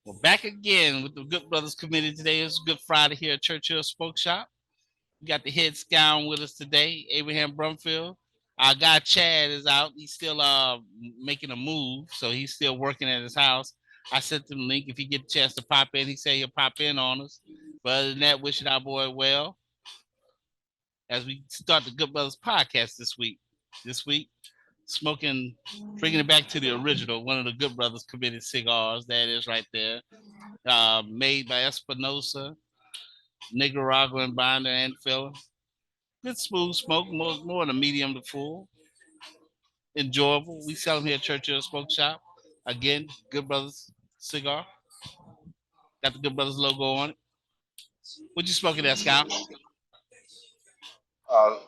We're back again with the Good Brothers Committee today. It's Good Friday here at Churchill Spoke Shop. We got the head scout with us today, Abraham Brumfield. Our guy Chad is out. He's still making a move, so he's still working at his house. I sent him a link. If he get a chance to pop in, he said he'll pop in on us. But other than that, wishing our boy well as we start the Good Brothers podcast this week. This week, smoking, bringing it back to the original, one of the Good Brothers committed cigars. That is right there, made by Espinosa, Nicaraguan binder and filler. Good smooth smoke, more than a medium to full. Enjoyable. We sell them here at Churchill Smoke Shop. Again, Good Brothers cigar. Got the Good Brothers logo on it. What you smoking there, Scout?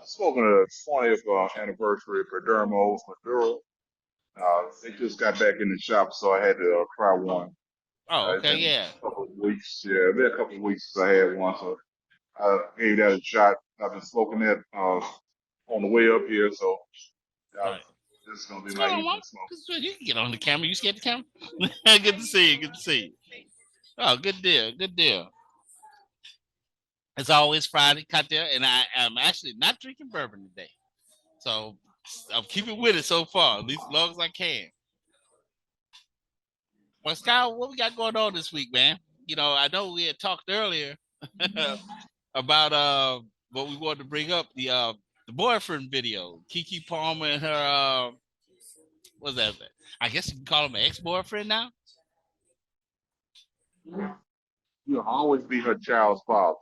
Smoking a 20th anniversary for Dermo Maduro. They just got back in the shop, so I had to try one. Oh, It's okay, been yeah. a couple of weeks. Yeah, it's been a couple of weeks since I had one, so I gave that a shot. I've been smoking that on the way up here, so All uh, right. this is gonna be What's my going on, evening Mom? smoke. You can get on the camera. You scared the camera? Good to see you. Good to see you. Oh, good deal. Good deal. It's always Friday, cut there, and I am actually not drinking bourbon today. So I'm keeping with it so far, at least as long as I can. Well, Scott, what we got going on this week, man? I know we had talked earlier about what we wanted to bring up, the boyfriend video. Keke Palmer and her what's that? I guess you can call him an ex-boyfriend now. You'll always be her child's father,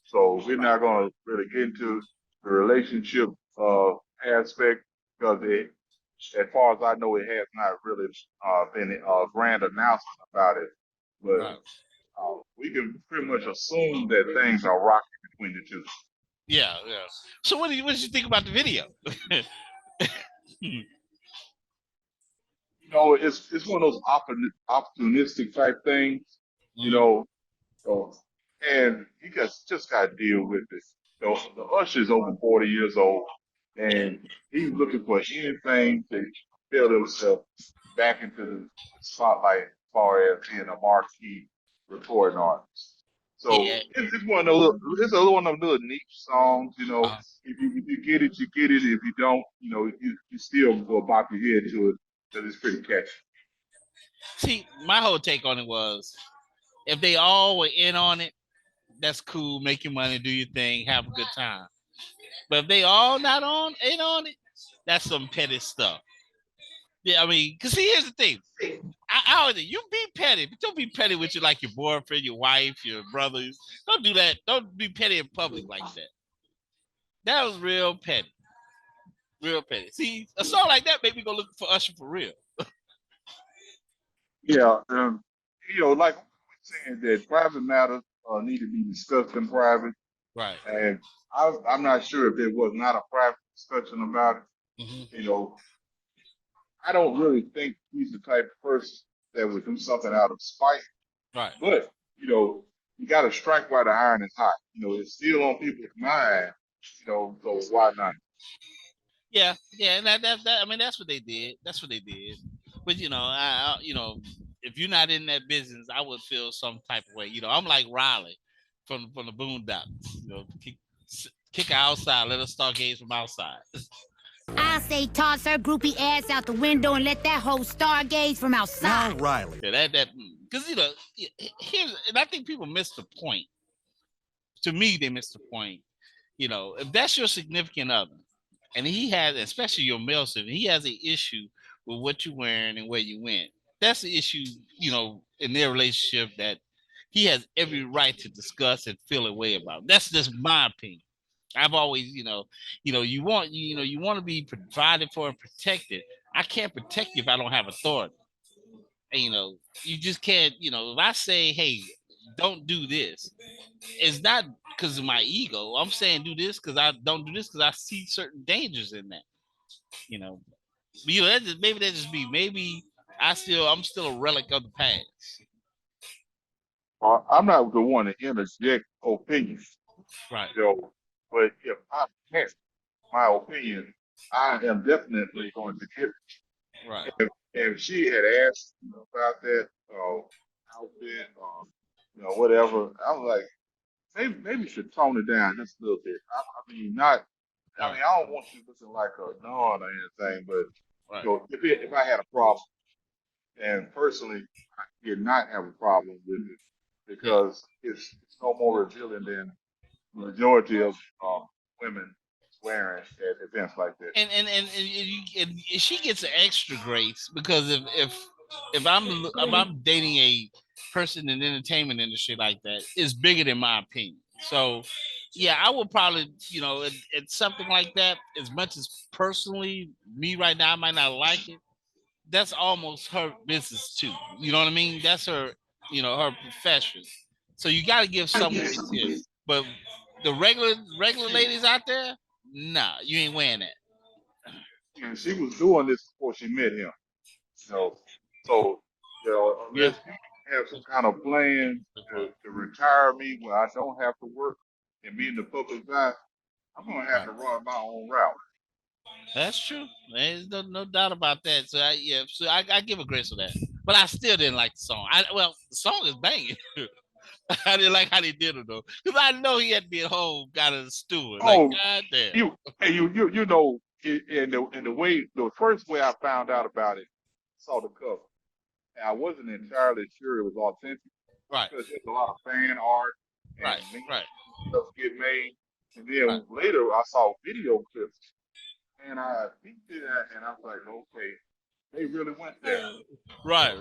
so we're not gonna really get into the relationship aspect because as far as I know, it has not really been a grand announcement about it. But Right. we can pretty much assume that things are rocky between the two. Yeah, yeah. So what did you think about the video? It's one of those opportunistic type things, you Mhm. know. So, and you just got to deal with it. The Usher's over 40 years old, Yeah, and he's looking for anything to build himself back into the spotlight as far as being a marquee recording artist. yeah. So it's one of those it's a one of those little niche songs, you know. Uh, If you get it, you get it. If you don't, you still go bop your head to it because it's pretty catchy. See, my whole take on it was if they all were in on it, that's cool. Make your money, do your thing, have a good time. But if they all not on, ain't on it, that's some petty stuff. Yeah, I mean, cause see, here's the thing. I always you be petty, but don't be petty with your like your boyfriend, your wife, your brothers. Don't do that. Don't be petty in public like that. That was real petty, real petty. See, a song like that made me go look for Usher for real. Yeah, like we're saying that private matters need to be discussed in private, Right. and I'm not sure if there was not a private discussion about it. Hmm. You know, I don't really think he's the type of person that would do something out of spite, Right. but you got to strike while the iron is hot. It's still on people's mind. So why not? Yeah, yeah, and that I mean that's what they did. That's what they did. But if you're not in that business, I would feel some type of way. I'm like Riley from the Boondocks. Kick her outside, let her start gaze from outside. I say toss her groupie ass out the window and let that hoe stargaze from outside. Now, Riley. Yeah, that because here's and I think people miss the point. To me, they miss the point. If that's your significant other, and he has, especially your male student, he has an issue with what you're wearing and where you went. That's the issue, in their relationship that he has every right to discuss and feel a way about. That's just my opinion. I've always, you want to be provided for and protected. I can't protect you if I don't have authority. And, you just can't, if I say, hey, don't do this, it's not because of my ego. I'm saying do this because I don't do this because I see certain dangers in that. You know, maybe that just be maybe I'm still a relic of the past. I'm not the one to interject opinions, Right. you know, but if I have my opinion, I am definitely going to give it. Right. If she had asked about that, outfit or whatever. I was like, maybe you should tone it down just a little bit. I mean, not. I Right. mean, I don't want you looking like a nun or anything, but Right. if I had a problem, and personally, I did not have a problem with it Yeah. because it's no more revealing than the majority of women wearing at events like that. And she gets an extra grace because if I'm dating a person in the entertainment industry like that, it's bigger than my opinion. So yeah, I would probably, it's something like that. As much as personally, me right now, I might not like it. That's almost her business too. You know what I mean? That's her, her profession. So you got to give some grace here. But the regular ladies out there, nah, you ain't wearing that. And she was doing this before she met him. So, so Yeah. unless you have some kind of plan to retire me when I don't have to work and be in the public eye, I'm gonna have Right. to run my own route. That's true. There's no doubt about that. So I give a grace for that. But I still didn't like the song. The song is banging. I didn't like how they did it though, because I know he had to be at home, got a steward. Like, Oh, goddamn. and the way the first way I found out about it, saw the cover, and I wasn't entirely sure it was authentic Right, because there's a lot of fan art right, and meme right, stuff get made, and right. then later I saw video clips and I peeked it and I was like, okay, they really went there. Right.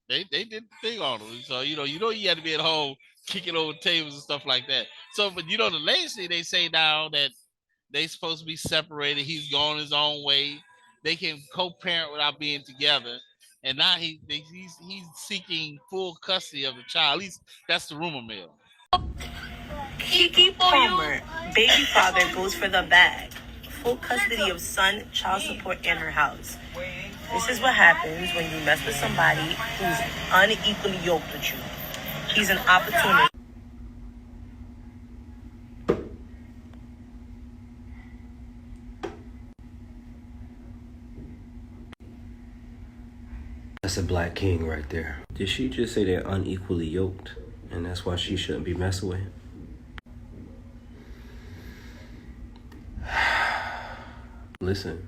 They did the thing on him. So you had to be at home kicking over tables and stuff like that. So, but the latest they say now that they supposed to be separated. He's gone his own way. They can co-parent without being together. And now he's seeking full custody of the child. At least that's the rumor mill. Keke Palmer, baby father, goes for the bag. Full custody of son, child support, and her house. This is what happens when you mess with somebody who's unequally yoked with you. He's an opportunity. That's a black king right there. Did she just say they're unequally yoked and that's why she shouldn't be messing with him? Listen,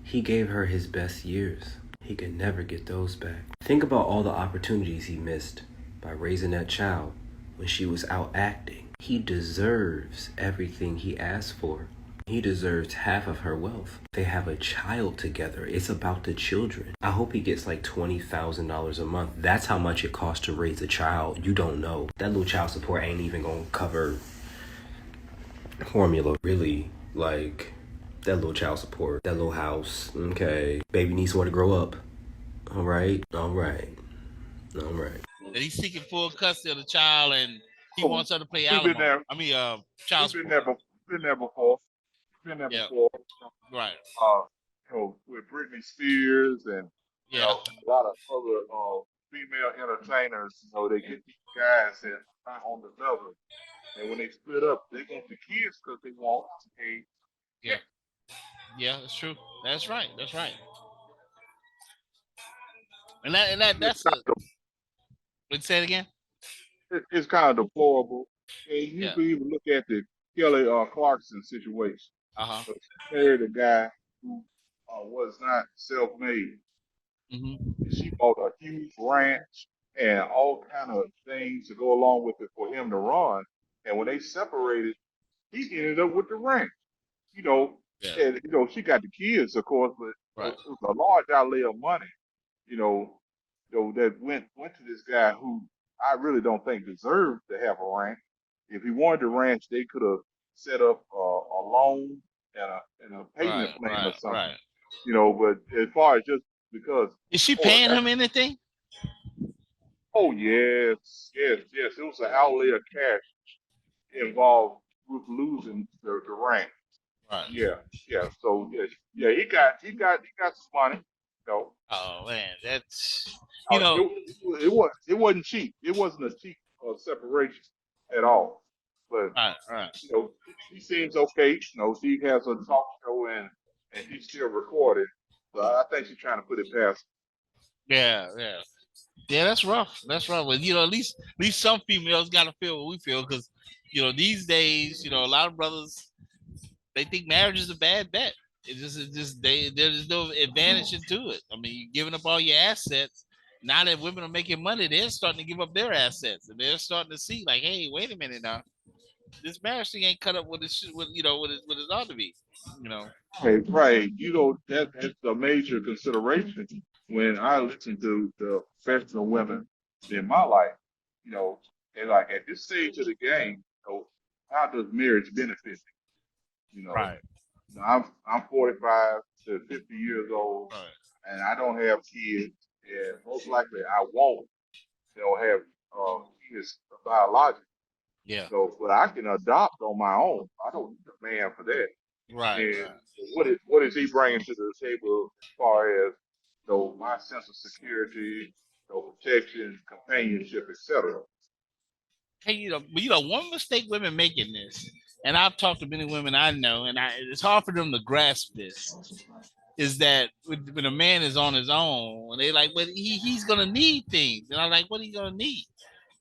he gave her his best years. He could never get those back. Think about all the opportunities he missed by raising that child when she was out acting. He deserves everything he asked for. He deserves half of her wealth. They have a child together. It's about the children. I hope he gets like $20,000 a month. That's how much it costs to raise a child. You don't know. That little child support ain't even gonna cover formula, really. Like, that little child support, that little house, okay. Baby needs somewhere to grow up. All right. And he's seeking full custody of the child, and he Oh, wants her to pay we've been alimony. there. I mean, We've child been support. there. Been there before. Been there Yeah. before. Right. With Britney Spears and Yeah. a lot of other female entertainers. They get these guys that are not on the level, and when they split up, they want the kids because they want a Yeah. Yeah. That's true. That's right. it's That's a. Let's say it again. it's kind of deplorable. And you Yeah. can even look at the Kelly Clarkson situation. Uh-huh. So she married a guy who was not self-made. Mm-hmm. She bought a huge ranch and all kind of things to go along with it for him to run. And when they separated, he ended up with the ranch. You know, Yeah. and she got the kids, of course, but Right. it was a large outlay of money. You know, that went to this guy who I really don't think deserved to have a ranch. If he wanted the ranch, they could have set up a loan and a payment plan or something. Right. But as far as just because, Is she oh, paying him anything? oh yes, it was an outlay of cash involved with losing the ranch. Right. Yeah. So yeah, he got some money. Oh man, that's Uh, it, it wasn't cheap. It wasn't a cheap separation at all. But right. she seems okay. She has a talk show and she's still recorded. So I think she's trying to put it past. Yeah. Yeah, that's rough. That's rough. But at least some females got to feel what we feel because these days, a lot of brothers they think marriage is a bad bet. It's just there's no advantage into it. I mean, you're giving up all your assets. Now that women are making money, they're starting to give up their assets, and they're starting to see like, hey, wait a minute now, this marriage thing ain't cut up with it, with what it ought to be. You know, Right, right. That's a major consideration when I listen to the professional women in my life. You know, and like at this stage of the game, how does marriage benefit me? You know, right, I'm 45 to 50 years old, right, and I don't have kids, and most likely I won't. Have kids biologically. yeah, So, but I can adopt on my own. I don't need a man for that. right, And right. what is he bringing to the table as far as my sense of security, protection, companionship, etc. Hey, but one mistake women make in this, and I've talked to many women I know, and it's hard for them to grasp this, is that when a man is on his own, and they like, well, he's gonna need things, and I'm like, what are you gonna need?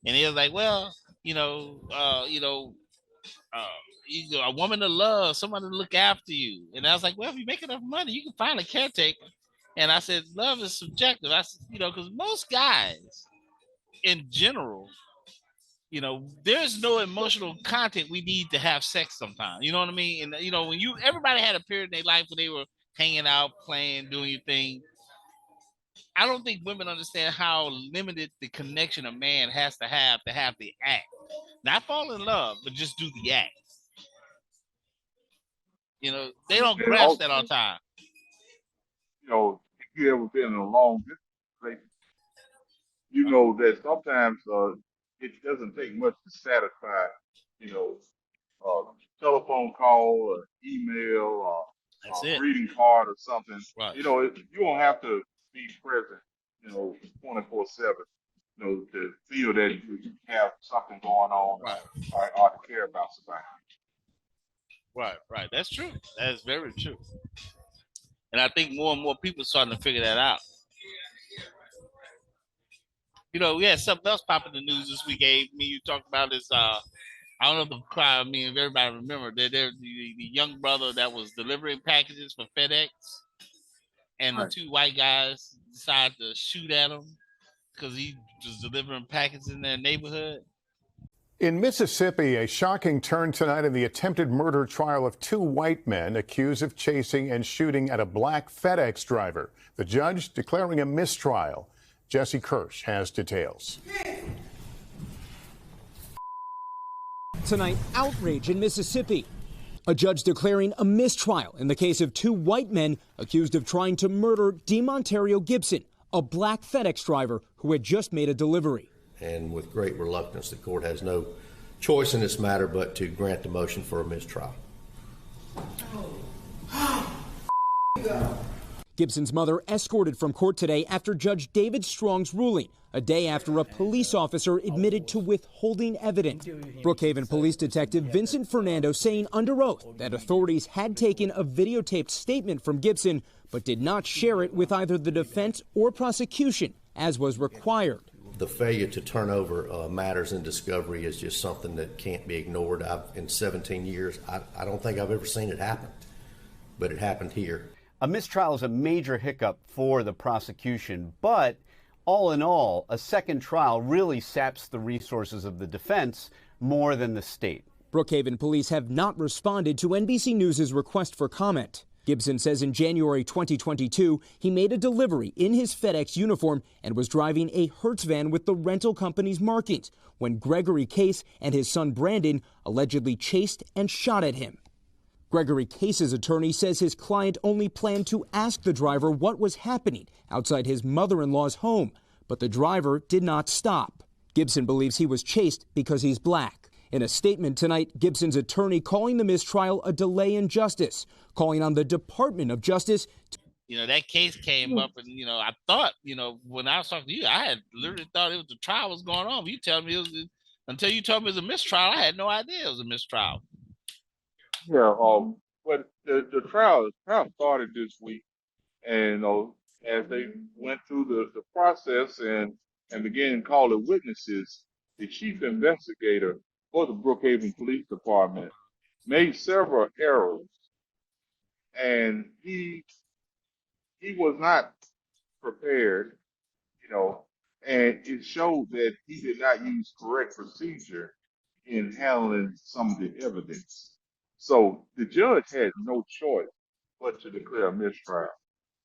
And he was like, well, you know, uh, you know, uh, a woman to love, someone to look after you. And I was like, well, if you make enough money, you can find a caretaker. And I said, love is subjective. I said, because most guys in general, there's no emotional content we need to have sex sometimes. You know what I mean? And when everybody had a period in their life where they were hanging out, playing, doing your thing. I don't think women understand how limited the connection a man has to have the act. Not fall in love, but just do the act. They don't And grasp that also, all the time. if you ever been in a long distance relationship, you know that sometimes it doesn't take much to satisfy, you know, telephone call or email or That's it. greeting card or something. Right. You don't have to be present, 24/7, to feel that you have something going on Right. or to care about somebody. Right. Right. That's true. That is very true. And I think more and more people are starting to figure that out. We had something else pop in the news this week, Abe. Me, you talked about this. I don't know if the crowd, if everybody remember that there's the young brother that was delivering packages for FedEx, and the Right. two white guys decided to shoot at him because he was delivering packages in their neighborhood. In Mississippi, a shocking turn tonight in the attempted murder trial of two white men accused of chasing and shooting at a black FedEx driver. The judge declaring a mistrial. Jesse Kirsch has details. Tonight, outrage in Mississippi. A judge declaring a mistrial in the case of two white men accused of trying to murder DeMontario Gibson, a black FedEx driver who had just made a delivery. And with great reluctance, the court has no choice in this matter but to grant the motion for a mistrial. Gibson's mother escorted from court today after Judge David Strong's ruling, a day after a police officer admitted to withholding evidence. Brookhaven Police Detective Vincent Fernando saying under oath that authorities had taken a videotaped statement from Gibson but did not share it with either the defense or prosecution, as was required. The failure to turn over matters in discovery is just something that can't be ignored. In 17 years, I don't think I've ever seen it happen, but it happened here. A mistrial is a major hiccup for the prosecution, but all in all, a second trial really saps the resources of the defense more than the state. Brookhaven police have not responded to NBC News' request for comment. Gibson says in January 2022, he made a delivery in his FedEx uniform and was driving a Hertz van with the rental company's markings when Gregory Case and his son Brandon allegedly chased and shot at him. Gregory Case's attorney says his client only planned to ask the driver what was happening outside his mother-in-law's home, but the driver did not stop. Gibson believes he was chased because he's black. In a statement tonight, Gibson's attorney calling the mistrial a delay in justice, calling on the Department of Justice to that case came up, and I thought, when I was talking to you, I had literally thought it was the trial was going on. You tell me until you told me it was a mistrial, I had no idea it was a mistrial. Yeah. But the trial started this week, and as they went through the process, and and began calling witnesses, the chief investigator for the Brookhaven Police Department made several errors, and he was not prepared, you know, and it showed that he did not use correct procedure in handling some of the evidence. So the judge had no choice but to declare a mistrial,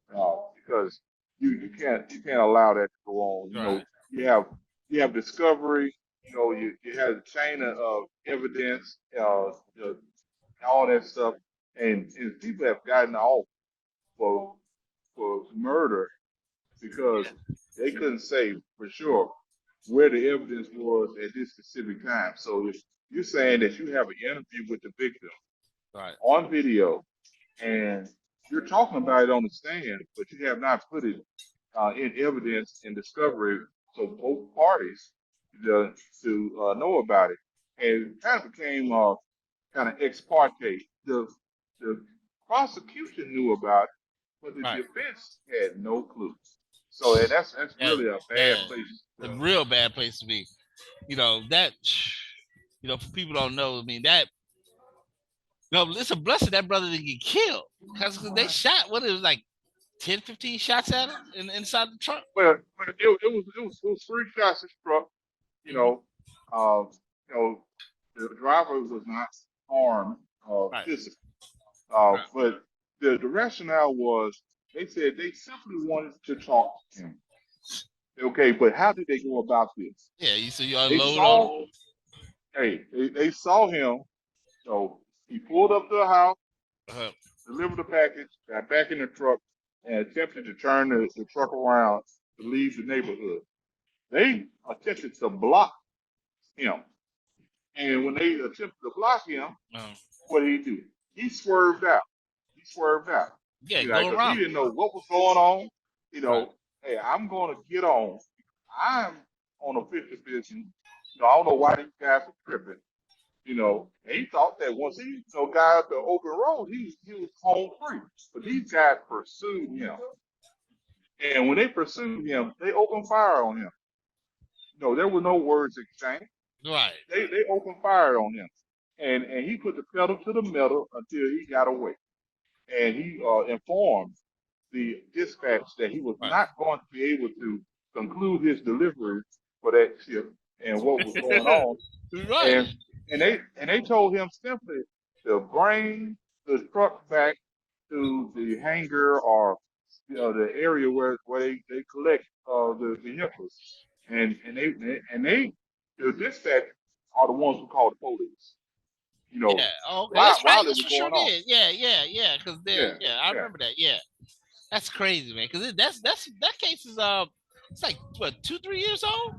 because you can't allow that to go on. You know, Right. you have you have discovery. You know, you have a chain of evidence, all that stuff, and people have gotten off for murder because they couldn't say for sure where the evidence was at this specific time. So if you're saying that you have an interview with the victim Right. on video and you're talking about it on the stand, but you have not put it in evidence and discovery so both parties to know about it. And it kind of became kind of ex parte. The prosecution knew about it, but the Right. defense had no clue. So and that's That really a bad bad. place. A real bad place to be. You know, that, you know, for people don't know, I mean, that, no, it's a blessing that brother didn't get killed because they shot, what, it was like 10, 15 shots at him inside the truck. Well, it was 3 shots that struck. You Mhm. know, the driver was not harmed Right. physically, Right. but the rationale was they said they simply wanted to talk to him. Okay, but how did they go about this? Yeah, you They unload on him. saw, hey, they saw him. So he pulled up to the house, Uh, delivered the package, got back in the truck, and attempted to turn the truck around to leave the neighborhood. They attempted to block him. And when they attempted to block him, uh, what did he do? He swerved out. He swerved out. yeah, You know, go because he around. didn't know what was going on. You Right. know, hey, I'm going to get on. I'm on a 50 vision. You know, I don't know why these guys are tripping. You know, and he thought that once he got out the open road, he was home free. But these guys pursued him. And when they pursued him, they opened fire on him. No, there were no words exchanged. Right. They opened fire on him, and he put the pedal to the metal until he got away, and he informed the dispatch that he was Right. not going to be able to conclude his delivery for that ship and what was going on, Right. and they told him simply to bring the truck back to the hangar or the area where they collect the vehicles, and they the dispatch are the ones who call the police. You know, Yeah. Oh, okay. while That's right. it That's was for sure going on. did. Yeah. Because Yeah, yeah, I yeah. remember that. Yeah, that's crazy, man. Because that case is it's like what 2, 3 years old.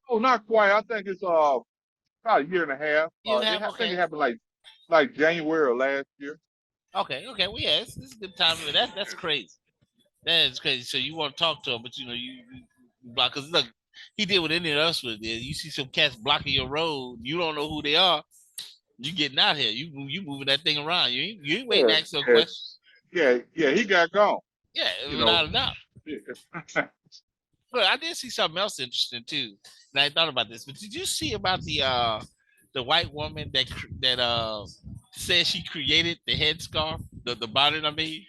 Oh, not quite. I think it's about a year and a half. Year and a half. I think it Okay. happened like January of last year. Okay. Well, yeah, it's a good time. That's crazy. That is crazy. So you want to talk to him, but you know you block because look, he did what any of us would. Did. You see some cats blocking your road, you don't know who they are. You getting out here. You moving that thing around. You ain't waiting Yeah, to ask no yeah, questions. yeah. He got gone. Yeah, You know. without a doubt. But I did see something else interesting too. And I thought about this, but did you see about the white woman that says she created the headscarf, the bonnet? I mean,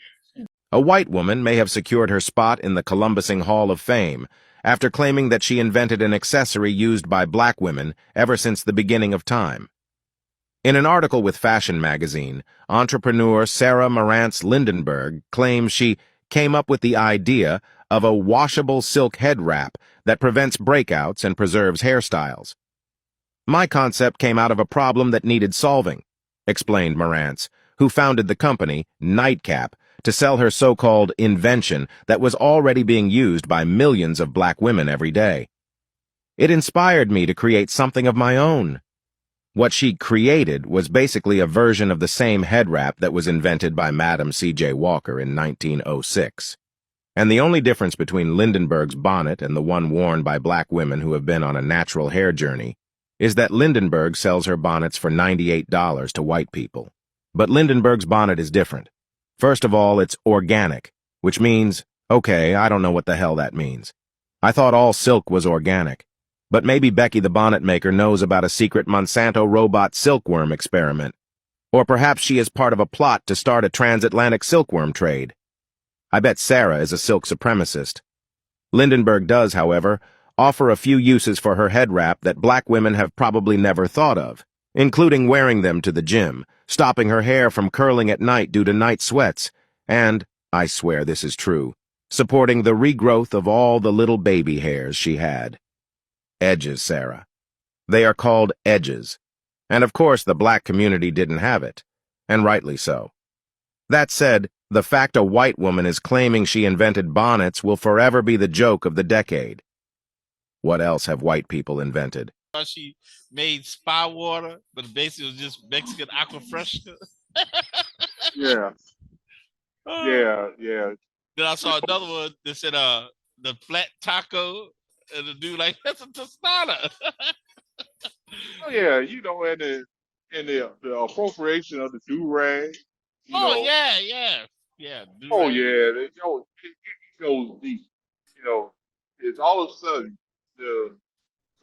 A white woman may have secured her spot in the Columbusing Hall of Fame after claiming that she invented an accessory used by black women ever since the beginning of time. In an article with Fashion magazine, entrepreneur Sarah Marantz Lindenberg claims she came up with the idea of a washable silk head wrap that prevents breakouts and preserves hairstyles. My concept came out of a problem that needed solving, explained Marantz, who founded the company, Nightcap, to sell her so-called invention that was already being used by millions of black women every day. It inspired me to create something of my own. What she created was basically a version of the same head wrap that was invented by Madam C.J. Walker in 1906. And the only difference between Lindenberg's bonnet and the one worn by black women who have been on a natural hair journey is that Lindenberg sells her bonnets for $98 to white people. But Lindenberg's bonnet is different. First of all, it's organic, which means, okay, I don't know what the hell that means. I thought all silk was organic. But maybe Becky the bonnet maker knows about a secret Monsanto robot silkworm experiment. Or perhaps she is part of a plot to start a transatlantic silkworm trade. I bet Sarah is a silk supremacist. Lindenberg does, however, offer a few uses for her head wrap that black women have probably never thought of, including wearing them to the gym, stopping her hair from curling at night due to night sweats, and, I swear this is true, supporting the regrowth of all the little baby hairs she had. Edges, Sarah. They are called edges. And of course the black community didn't have it, and rightly so. That said, the fact a white woman is claiming she invented bonnets will forever be the joke of the decade. What else have white people invented? She made spa water, but basically it was just Mexican aqua fresca. Yeah, yeah. Then I saw another one that said the flat taco, and the dude like, that's a tostada. Oh yeah, and the appropriation of the do rag. Oh yeah. Oh Do-rag. yeah, it goes deep. It's all of a sudden the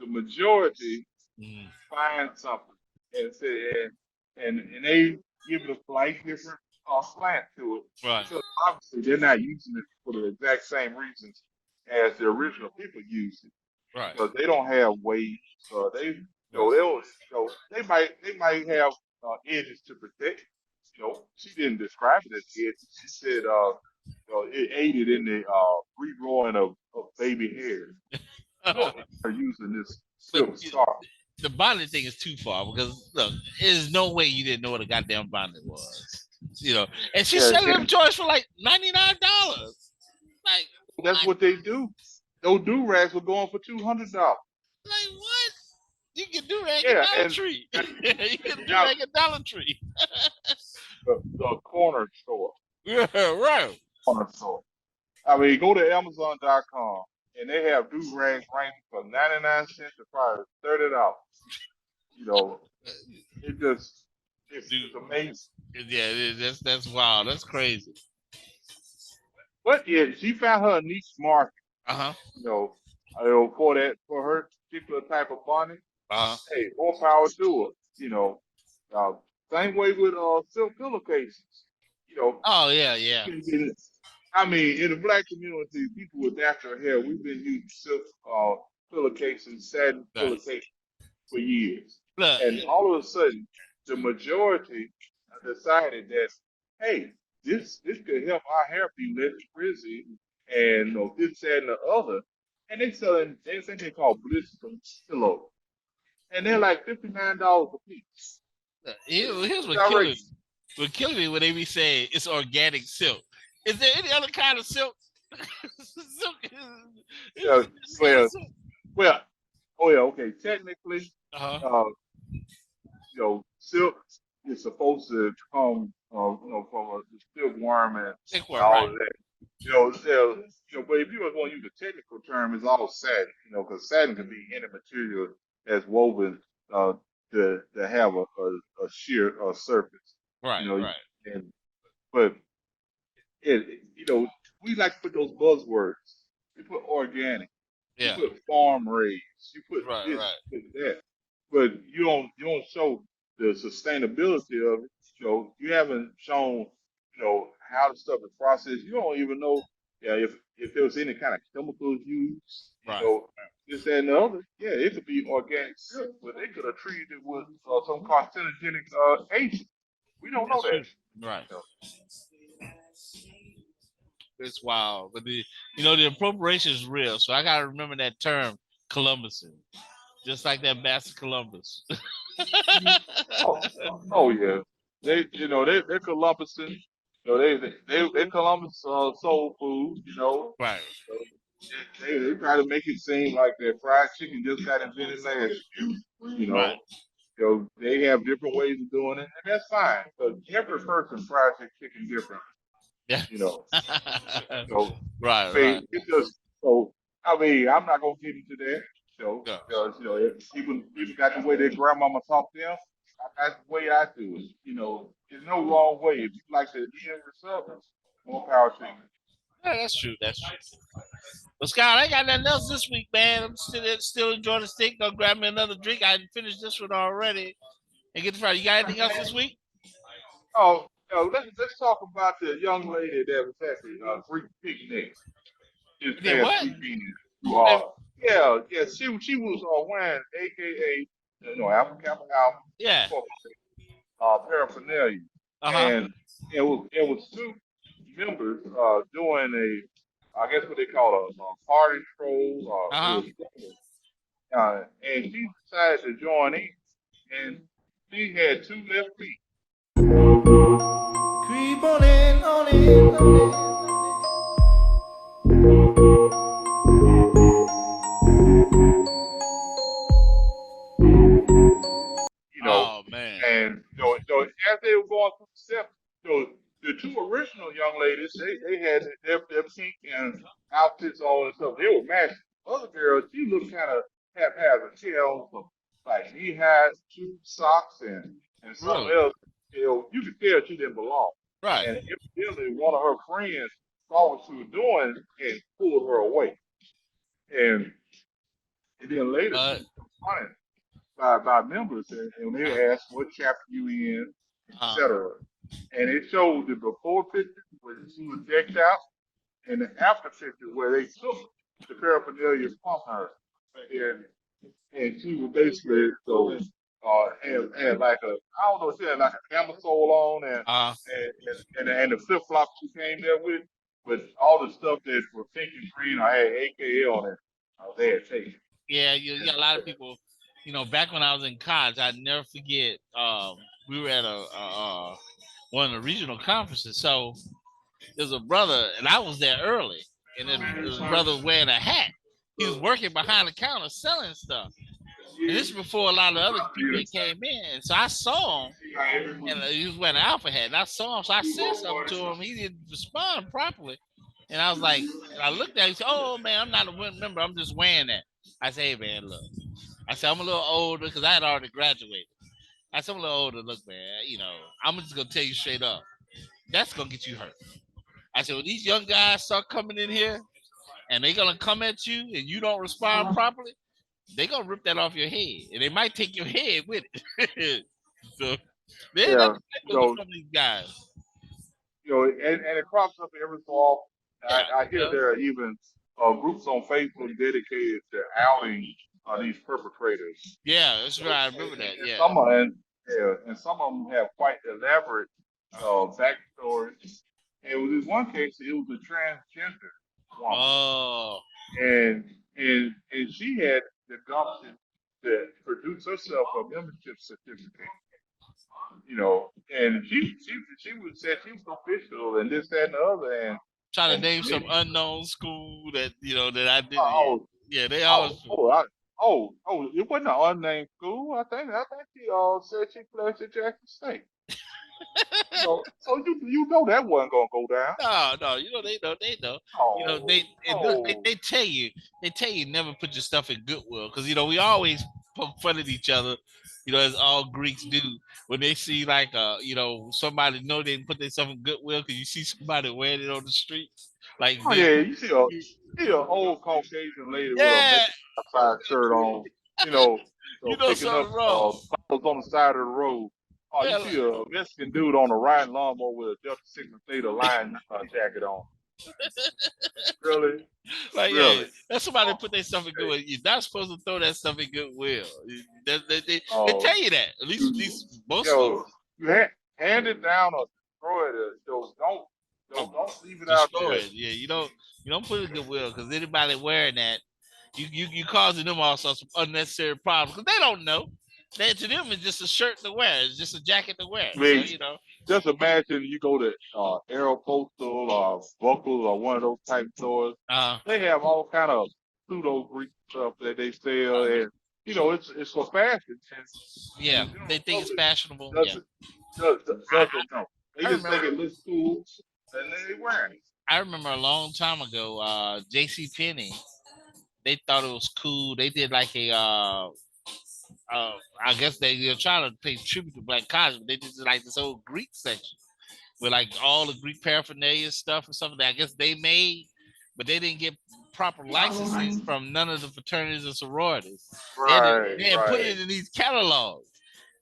majority Mm, find something and say and they give it a slight different slant to it right, because obviously they're not using it for the exact same reasons as the original people used it right, because they don't have weight. So they might have edges to protect. She didn't describe it as edges. She said it aided in the regrowing of baby hair. So right. they're using this But silk scarf. the bonnet thing is too far because look, there's no way you didn't know what a goddamn bonnet was. And she's Yeah, selling them joints for like $99. Like, that's what they do. Those do rags were going for $200. what? You can do rag at Yeah, Dollar and, Tree. and You can do now rag at Dollar Tree. the corner store, Yeah, right. corner store. I mean, go to Amazon.com and they have do rags ranging from 99 cents to probably $30. You know, it just it's Dude, amazing. yeah, that's wild. That's crazy. But yeah, she found her niche market. Uh huh. You know, for her particular type of bonnet. Uh huh. Hey, more power to her. Uh, same way with silk pillowcases. You know, Oh yeah. in- I mean, in the black community, people with natural hair, we've been using silk pillowcases, satin Right. pillowcases for years, Look, and all of a sudden, the majority decided that, hey, this could help our hair be less frizzy, and this, that, and the other, and they think they call blissful pillows, and they're like $59 a piece. here's what killing me. Direct. What killing me when they be saying it's organic silk. Is there any other kind of silk? Silk Uh, is this kind of well, silk. well, oh yeah, okay. Technically, Uh huh. uh, silk is supposed to come, from a silkworm Thick and one, all right? of that. But if you want to use a technical term, it's all satin. Because satin can be any material that's woven uh, to have a sheer surface. Right, You know, right. and but we like to put those buzzwords. We put organic. You Yeah. put farm raised. You put Right, this. right. You put that. But you don't show the sustainability of it. You haven't shown how the stuff is processed. You don't even know, yeah, if there was any kind of chemicals used. Right. This that, and the other. Yeah, it could be organic silk, but they could have treated it with some carcinogenic agent. We don't know That's that. true. Right. You know. It's wild. But the appropriation is real. So I gotta remember that term, Columbusin. Just like that Master Columbus. Oh yeah, they're Columbusan. They Columbus soul food. Right. They try to make it seem like that fried chicken just got invented last year. You Right. know, they have different ways of doing it, and that's fine. Because every person fries their chicken different. Yeah. You know, so I Right. mean, it just so. I mean, I'm not gonna get into that. Yeah. Because if people got the way their grandmama taught them. That's the way I do it. There's no wrong way. If you like the end result, more power to you. That's true. That's true. Well, Scott, I ain't got nothing else this week, man. I'm still enjoying the steak. Gonna grab me another drink. I finished this one already. And get the Friday. You got anything else this week? Oh, let's talk about the young lady that was at the Greek picnic this Did past what? weekend. Hey, Yeah, she was wearing AKA, Alpha Kappa Alpha yeah. paraphernalia, Uh-huh. and it was two members doing I guess what they call a party stroll. Uh-huh. And she decided to join in, and she had two left feet. Creep on in, on in, on in. Oh man. And as they were going through the steps, the two original young ladies, they had their pink and outfits on and stuff. They were matching. The other girl, she looked kind of haphazard. She had some like knee high shoe socks and something Really? else. You could tell she didn't belong. Right. And evidently, one of her friends saw what she was doing and pulled her away. And, then later, she But was confronted by members, and they asked what chapter you in, etc. And it showed the before picture where she was decked out, and the after picture where they took the paraphernalia from her, and she was basically had like I don't know, she had like a camisole on and the flip flops she came there with, but all the stuff that were pink and green, I had AKA on it, they had taken. yeah, you got a lot of people. Back when I was in college, I'd never forget. We were at one of the regional conferences. So there's a brother, and I was there early, and then the brother was wearing a hat. He was working behind the counter selling stuff. And this is before a lot of other people that came in. So I saw him, and he was wearing an alpha hat. And I saw him, so I said something to him. He didn't respond properly. And I was like, and I looked at him, he said, "Oh, man, I'm not a member. I'm just wearing that." I said, "Hey, man, look." I said, "I'm a little older because I had already graduated." I said, "I'm a little older. Look, man, I'm just going to tell you straight up. That's going to get you hurt." I said, "When these young guys start coming in here and they're going to come at you and you don't respond properly, they're going to rip that off your head. And they might take your head with it." So there's Yeah, nothing with some of these guys. and it crops up every so often. Yeah, I hear there are even groups on Facebook dedicated to outing these perpetrators. yeah, that's right. I remember that. And Yeah. some of them have quite elaborate backstories. And with this one case, it was a transgender woman, Oh, and she had the gumption to produce herself a membership certificate. And she was said she was official and this, that, and the other, trying to and name some unknown school that that I didn't. oh Yeah, they always. it wasn't an unnamed school. I think she said she pledged at Jackson State. So you know that wasn't gonna go down. No, they know. Oh, They tell you never put your stuff in Goodwill because we always poke fun at each other, as all Greeks do when they see like somebody know they didn't put their stuff in Goodwill because you see somebody wearing it on the street, like oh yeah, you see an old Caucasian lady with a yeah, outside shirt on, picking up something wrong. bottles on the side of the road. Oh, Yeah, you see a Mexican dude on a riding lawnmower with a Delta Six State line jacket on. Really? like Really? that's somebody that put their stuff in Goodwill. You're not supposed to throw that stuff in Goodwill. They tell you that. At least most of them. You hand it down or destroy it. Don't leave it out Destroy there. it. Yeah, you don't put it in Goodwill because anybody wearing that, you causing them all sorts of unnecessary problems because they don't know. To them, it's just a shirt to wear. It's just a jacket to wear. I mean, So just imagine you go to Aeropostal or Buckles or one of those type stores. They have all kind of pseudo Greek stuff that they sell, and it's for fashion. yeah, they think it's fashionable. Doesn't know. They I just remember- think it looks cool, and they wear it. I remember a long time ago, J.C. Penney. They thought it was cool. They did like a I guess they're trying to pay tribute to Black college, but they did like this old Greek section. with like all the Greek paraphernalia stuff and stuff that I guess they made, but they didn't get proper licensing from none of the fraternities and sororities. Right, They had put right. it in these catalogs.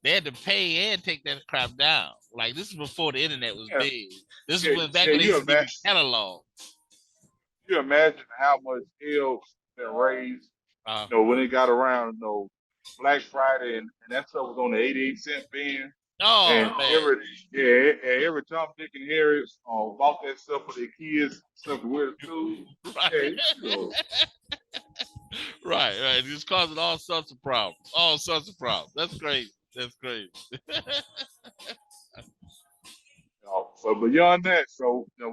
They had to pay and take that crap down. Like this is before the internet was Yeah, big. This is yeah, when back yeah. when they used to give you catalogs. You imagine how much hell been raised. When it got around, Black Friday and that stuff was on the 88-cent bin. Oh And man. every Tom, Dick, and Harry bought that stuff for their kids, stuff to wear to school. Right. Yeah, right. It's causing all sorts of problems. All sorts of problems. That's great. That's great. But beyond that,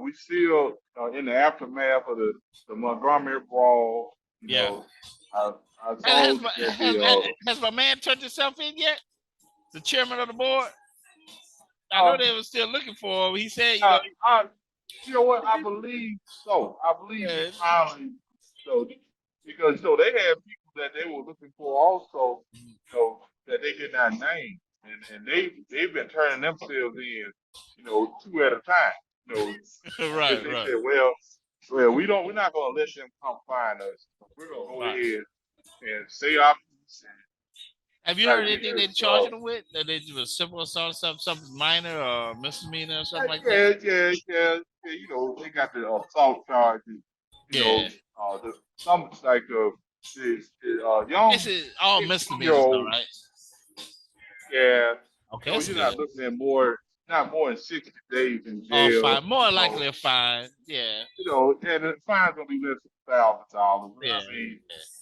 we still in the aftermath of the Montgomery brawl. Yeah. I saw that Has my man turned himself in yet? The chairman of the board? I know they were still looking for him. He said, you know what? I believe so. I believe Yeah. he finally, because they had people that they were looking for also, that they did not name, and they've been turning themselves in, two at a time. Right. They said, well, we're not going to let them come find us. We're going to go ahead and say our piece. Have you heard anything they charging them with? That they do a simple assault, something minor or misdemeanor or something like that? Yeah. They got the assault charges. Some like young. This is all misdemeanors, though, right? Yeah. Okay, You're not looking at not more than 60 days in Oh, jail. fine. More likely a fine. Yeah. And the fine's gonna be less than $1,000. Yeah. I mean,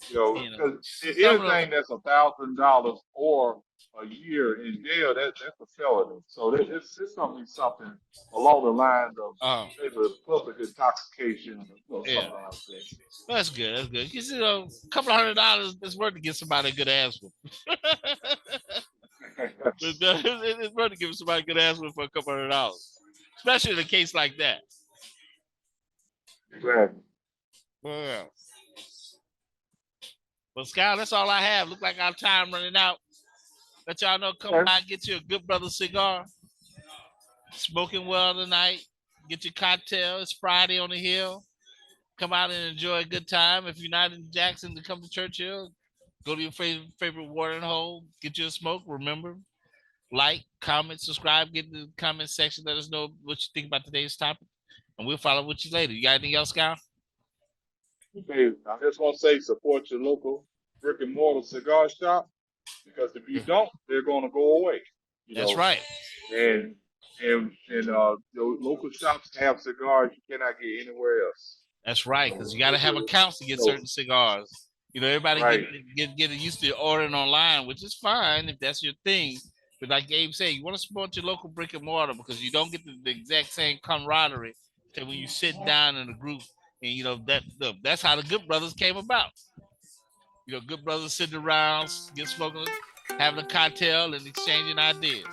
because anything that's $1,000 or a year in jail, that's a felony. So it's gonna be something along the lines of maybe public intoxication or something like that. That's good. That's good. Because a couple $100 is worth to get somebody a good ass with. It's worth to give somebody a good ass with for a couple $100, especially in a case like that. Exactly. Yeah. Well, Sky, that's all I have. Look like our time running out. Let y'all know, come by and get you a Good Brother cigar. Smoking well tonight. Get your cocktail. It's Friday on the Hill. Come out and enjoy a good time. If you're not in Jackson, to come to Churchill, go to your favorite watering hole. Get you a smoke. Remember, like, comment, subscribe. Get in the comment section. Let us know what you think about today's topic, and we'll follow with you later. You got anything else, Sky? Okay, I just want to say support your local brick and mortar cigar shop, because if you don't, they're going to go away. That's right. And your local shops have cigars you cannot get anywhere else. That's right, because you got to have accounts to get certain cigars. Everybody get used to ordering online, which is fine if that's your thing. But like Gabe said, you want to support your local brick and mortar because you don't get the exact same camaraderie that when you sit down in a group. And that's how the Good Brothers came about. Good brothers sitting around, get smoking, having a cocktail, and exchanging ideas.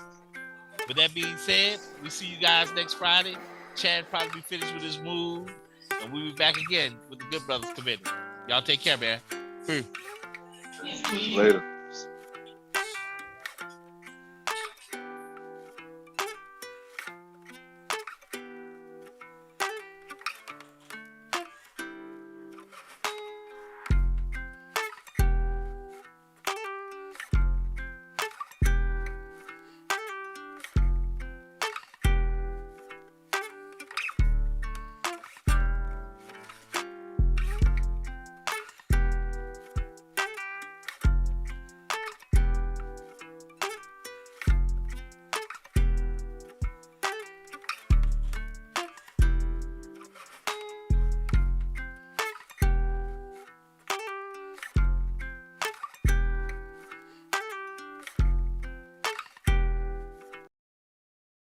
With that being said, we see you guys next Friday. Chad probably be finished with his move, and we'll be back again with the Good Brothers Committee. Y'all take care, man. Later.